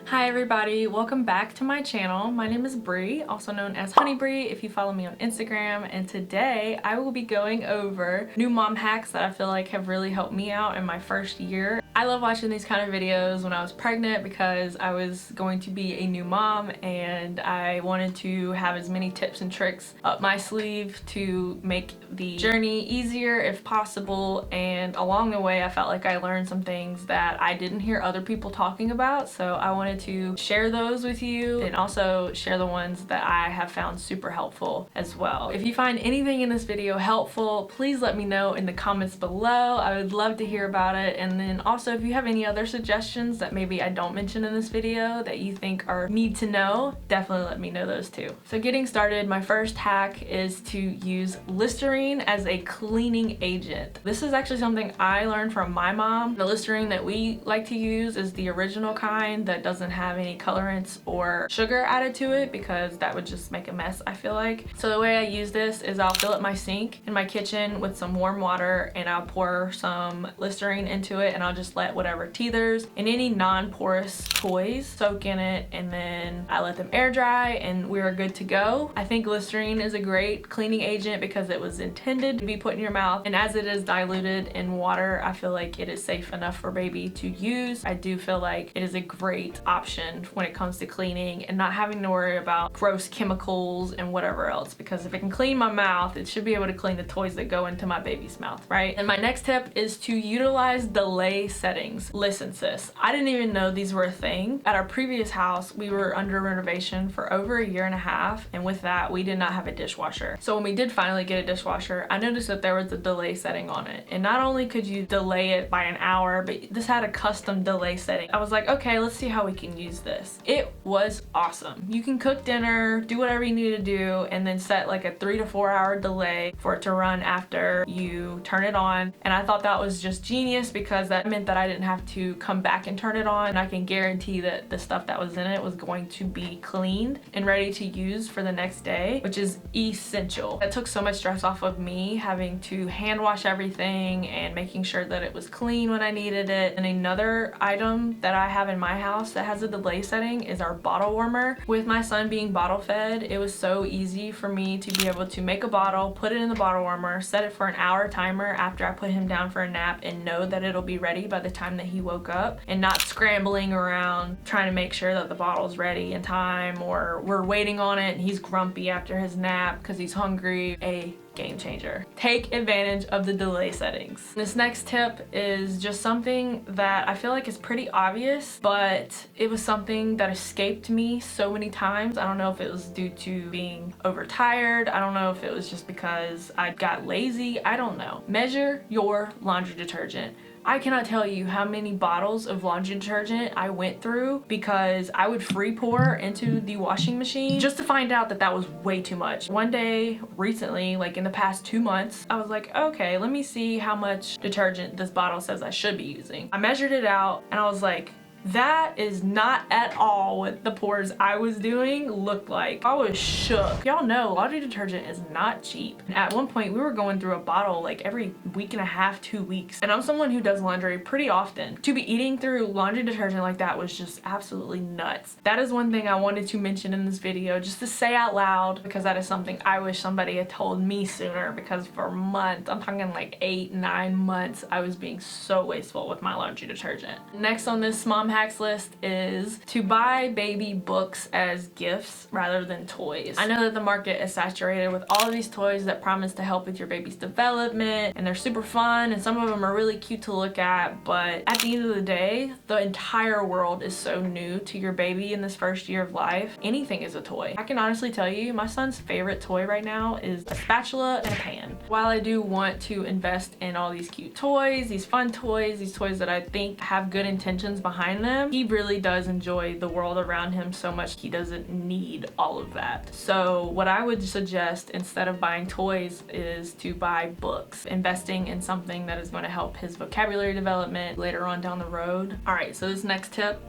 Hi everybody, welcome back to my channel. My name is Bree, also known as Honey Bree if you follow me on Instagram, and today I will be going over new mom hacks that I feel like have really helped me out in my first year. I love watching these kind of videos when I was pregnant because I was going to be a new mom and I wanted to have as many tips and tricks up my sleeve to make the journey easier if possible, and along the way I felt like I learned some things that I didn't hear other people talking about, so I wanted to share those with you and also share the ones that I have found super helpful as well. If you find anything in this video helpful, please let me know in the comments below. I would love to hear about it. And then also if you have any other suggestions that maybe I don't mention in this video that you think are need to know, definitely let me know those too. So getting started, my first hack is to use Listerine as a cleaning agent. This is actually something I learned from my mom. The Listerine that we like to use is the original kind that doesn't have any colorants or sugar added to it because that would just make a mess, I feel like. So the way I use this is I'll fill up my sink in my kitchen with some warm water and I'll pour some Listerine into it, and I'll just let whatever teethers and any non-porous toys soak in it, and then I let them air dry and we're good to go. I think Listerine is a great cleaning agent because it was intended to be put in your mouth, and as it is diluted in water, I feel like it is safe enough for baby to use. I do feel like it is a great option when it comes to cleaning and not having to worry about gross chemicals and whatever else, because if it can clean my mouth, it should be able to clean the toys that go into my baby's mouth, right? And my next tip is to utilize delay settings. Listen sis, I didn't even know these were a thing. At our previous house, we were under renovation for over a year and a half, and with that, we did not have a dishwasher. So when we did finally get a dishwasher, I noticed that there was a delay setting on it. And not only could you delay it by an hour, but this had a custom delay setting. I was like, okay, let's see how we can use this. It was awesome. You can cook dinner, do whatever you need to do, and then set like a 3 to 4 hour delay for it to run after you turn it on. And I thought that was just genius because that meant that I didn't have to come back and turn it on. I can guarantee that the stuff that was in it was going to be cleaned and ready to use for the next day, which is essential. That took so much stress off of me having to hand wash everything and making sure that it was clean when I needed it. And another item that I have in my house that has a delay setting is our bottle warmer. With my son being bottle fed, it was so easy for me to be able to make a bottle, put it in the bottle warmer, set it for an hour timer after I put him down for a nap, and know that it'll be ready by the time that he woke up, and not scrambling around trying to make sure that the bottle's ready in time, or we're waiting on it and he's grumpy after his nap because he's hungry. A game changer. Take advantage of the delay settings. This next tip is just something that I feel like is pretty obvious, but it was something that escaped me so many times. I don't know if it was due to being overtired. I don't know if it was just because I got lazy. I don't know. Measure your laundry detergent. I cannot tell you how many bottles of laundry detergent I went through because I would free pour into the washing machine just to find out that that was way too much. One day recently, like in the past 2 months, I was like, okay, let me see how much detergent this bottle says I should be using. I measured it out and I was like, that is not at all what the pours I was doing looked like. I was shook. Y'all know laundry detergent is not cheap. At one point we were going through a bottle like every week and a half, 2 weeks. And I'm someone who does laundry pretty often. To be eating through laundry detergent like that was just absolutely nuts. That is one thing I wanted to mention in this video, just to say out loud, because that is something I wish somebody had told me sooner, because for months, I'm talking like 8, 9 months, I was being so wasteful with my laundry detergent. Next on this mom hacks list is to buy baby books as gifts rather than toys. I know that the market is saturated with all of these toys that promise to help with your baby's development, and they're super fun, and some of them are really cute to look at, but at the end of the day, the entire world is so new to your baby in this first year of life. Anything is a toy. I can honestly tell you my son's favorite toy right now is a spatula and a pan. While I do want to invest in all these cute toys, these fun toys, these toys that I think have good intentions behind them, he really does enjoy the world around him so much he doesn't need all of that. So what I would suggest instead of buying toys is to buy books, investing in something that is going to help his vocabulary development later on down the road. All right, so this next tip,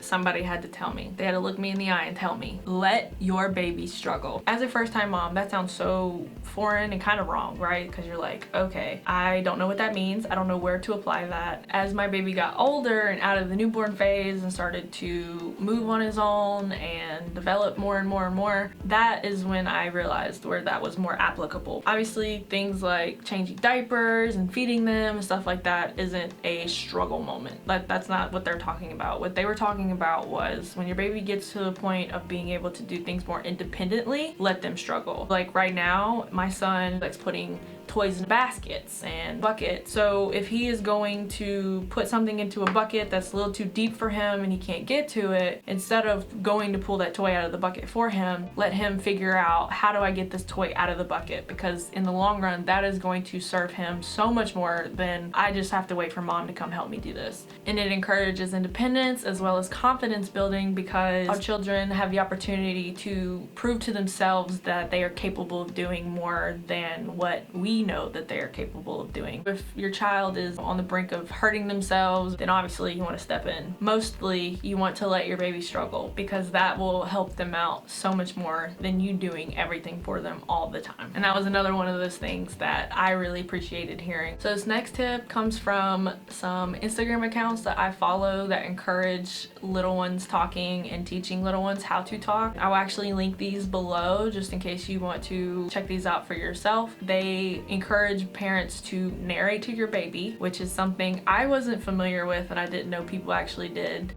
somebody had to tell me. They had to look me in the eye and tell me, let your baby struggle. As a first-time mom, that sounds so foreign and kind of wrong, right? Because you're like, okay, I don't know what that means. I don't know where to apply that. As my baby got older and out of the newborn phase and started to move on his own and develop more and more and more, that is when I realized where that was more applicable. Obviously, things like changing diapers and feeding them and stuff like that isn't a struggle moment. That's not what they're talking about. What they were talking about was when your baby gets to the point of being able to do things more independently, let them struggle. Like right now, my son likes putting toys in baskets and buckets. So if he is going to put something into a bucket that's a little too deep for him and he can't get to it, instead of going to pull that toy out of the bucket for him, let him figure out, how do I get this toy out of the bucket? Because in the long run, that is going to serve him so much more than I just have to wait for mom to come help me do this. And it encourages independence as well as confidence building, because our children have the opportunity to prove to themselves that they are capable of doing more than what we know that they are capable of doing. If your child is on the brink of hurting themselves, then obviously you want to step in. Mostly you want to let your baby struggle, because that will help them out so much more than you doing everything for them all the time. And that was another one of those things that I really appreciated hearing. So this next tip comes from some Instagram accounts that I follow that encourage little ones talking and teaching little ones how to talk. I'll actually link these below just in case you want to check these out for yourself. They encourage parents to narrate to your baby, which is something I wasn't familiar with and I didn't know people actually did.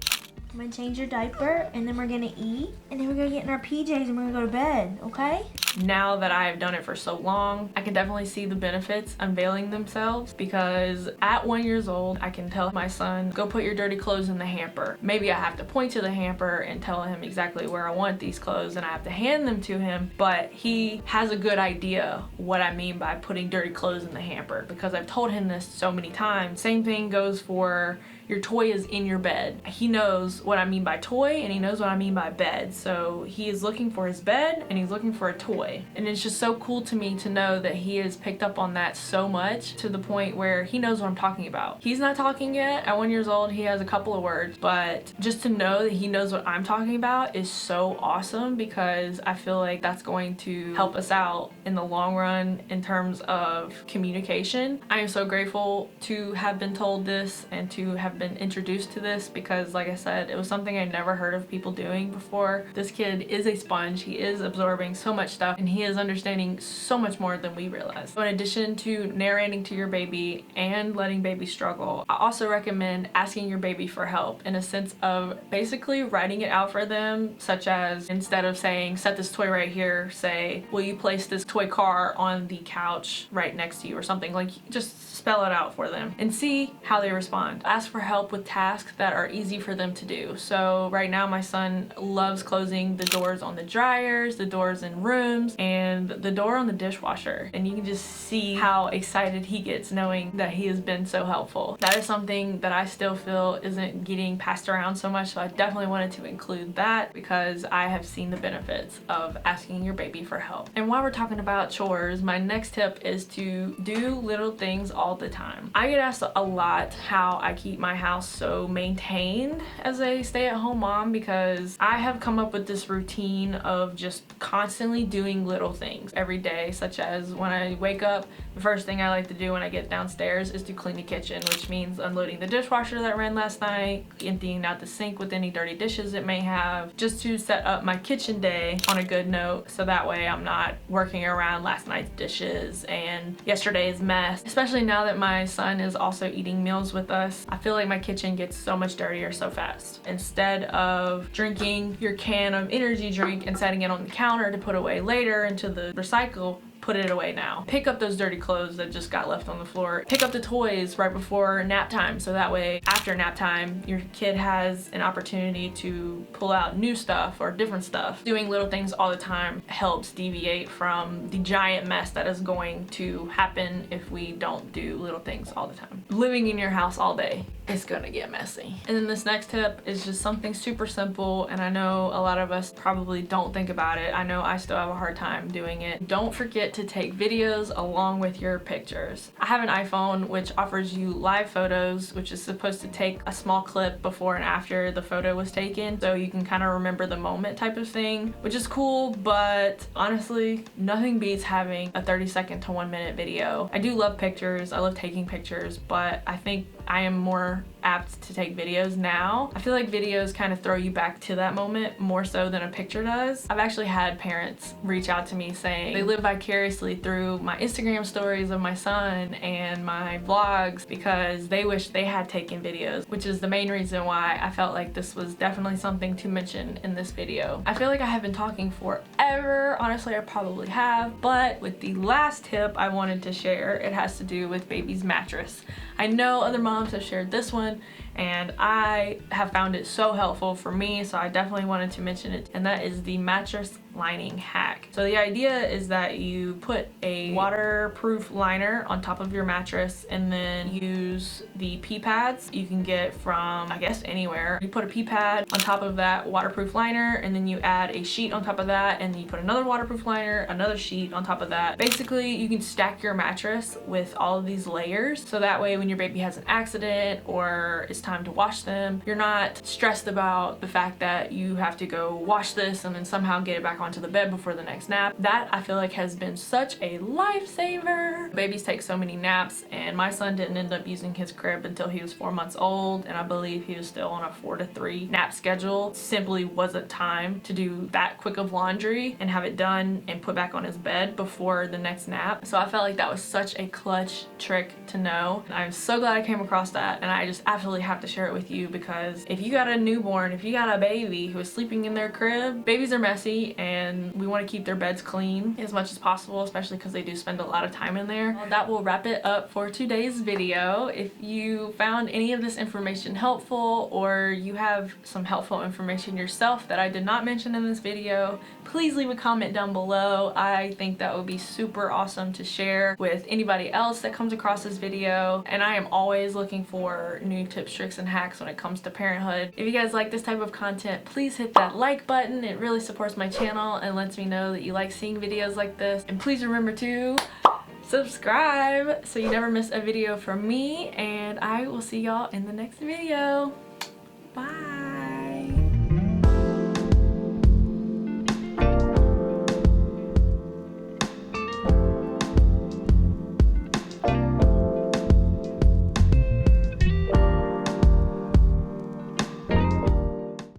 I'm gonna change your diaper, and then we're gonna eat, and then we're gonna get in our PJs and we're gonna go to bed, okay? Now that I've done it for so long, I can definitely see the benefits unveiling themselves, because at 1 year old, I can tell my son, go put your dirty clothes in the hamper. Maybe I have to point to the hamper and tell him exactly where I want these clothes and I have to hand them to him, but he has a good idea what I mean by putting dirty clothes in the hamper, because I've told him this so many times. Same thing goes for your toy is in your bed. He knows what I mean by toy and he knows what I mean by bed. So he is looking for his bed and he's looking for a toy. And it's just so cool to me to know that he has picked up on that so much to the point where he knows what I'm talking about. He's not talking yet. At 1 year old, he has a couple of words, but just to know that he knows what I'm talking about is so awesome, because I feel like that's going to help us out in the long run in terms of communication. I am so grateful to have been told this and to have been introduced to this, because like I said, it was something I never heard of people doing before. This kid is a sponge. He is absorbing so much stuff and he is understanding so much more than we realize. So in addition to narrating to your baby and letting baby struggle, I also recommend asking your baby for help, in a sense of basically writing it out for them, such as instead of saying, set this toy right here, say, will you place this toy car on the couch right next to you, or something. Like, just spell it out for them and see how they respond. Ask for help with tasks that are easy for them to do. So right now my son loves closing the doors on the dryers, the doors in rooms, and the door on the dishwasher. And you can just see how excited he gets knowing that he has been so helpful. That is something that I still feel isn't getting passed around so much, so I definitely wanted to include that, because I have seen the benefits of asking your baby for help. And while we're talking about chores, my next tip is to do little things all the time. I get asked a lot how I keep my house so maintained as a stay-at-home mom, because I have come up with this routine of just constantly doing little things every day, such as when I wake up, the first thing I like to do when I get downstairs is to clean the kitchen, which means unloading the dishwasher that ran last night, emptying out the sink with any dirty dishes it may have, just to set up my kitchen day on a good note, so that way I'm not working around last night's dishes and yesterday's mess. Especially now that my son is also eating meals with us, I feel like my kitchen gets so much dirtier so fast. Instead of drinking your can of energy drink and setting it on the counter to put away later into the recycle, put it away now. Pick up those dirty clothes that just got left on the floor. Pick up the toys right before nap time, so that way after nap time your kid has an opportunity to pull out new stuff or different stuff. Doing little things all the time helps deviate from the giant mess that is going to happen if we don't do little things all the time. Living in your house all day, it's gonna get messy. And then this next tip is just something super simple, and I know a lot of us probably don't think about it. I know I still have a hard time doing it. Don't forget to take videos along with your pictures. I have an iPhone which offers you live photos, which is supposed to take a small clip before and after the photo was taken, so you can kind of remember the moment type of thing, which is cool, but honestly, nothing beats having a 30-second to 1-minute video. I do love pictures, I love taking pictures, but I think I am more apt to take videos now. I feel like videos kind of throw you back to that moment more so than a picture does. I've actually had parents reach out to me saying they live vicariously through my Instagram stories of my son and my vlogs because they wish they had taken videos, which is the main reason why I felt like this was definitely something to mention in this video. I feel like I have been talking forever. Honestly, I probably have, but with the last tip I wanted to share, it has to do with baby's mattress. I know other moms have shared this one and I have found it so helpful for me, so I definitely wanted to mention it, and that is the mattress lining hack. So the idea is that you put a waterproof liner on top of your mattress and then use the pee pads you can get from, I guess, anywhere. You put a pee pad on top of that waterproof liner and then you add a sheet on top of that, and then you put another waterproof liner, another sheet on top of that. Basically, you can stack your mattress with all of these layers, so that way when your baby has an accident or it's time to wash them, you're not stressed about the fact that you have to go wash this and then somehow get it back onto the bed before the next nap. That I feel like has been such a lifesaver. Babies take so many naps, and my son didn't end up using his crib until he was 4 months old, and I believe he was still on a 4 to 3 nap schedule. Simply wasn't time to do that quick of laundry and have it done and put back on his bed before the next nap. So I felt like that was such a clutch trick to know. And I'm so glad I came across that, and I just absolutely have to share it with you because if you got a newborn, if you got a baby who is sleeping in their crib, babies are messy and we want to keep their beds clean as much as possible, especially because they do spend a lot of time in there. Well, that will wrap it up for today's video. If you found any of this information helpful, or you have some helpful information yourself that I did not mention in this video, please leave a comment down below. I think that would be super awesome to share with anybody else that comes across this video, and I am always looking for new tips, tricks, and hacks when it comes to parenthood. If you guys like this type of content, please hit that like button. It really supports my channel and lets me know that you like seeing videos like this. And please remember to subscribe so you never miss a video from me, and I will see y'all in the next video. Bye.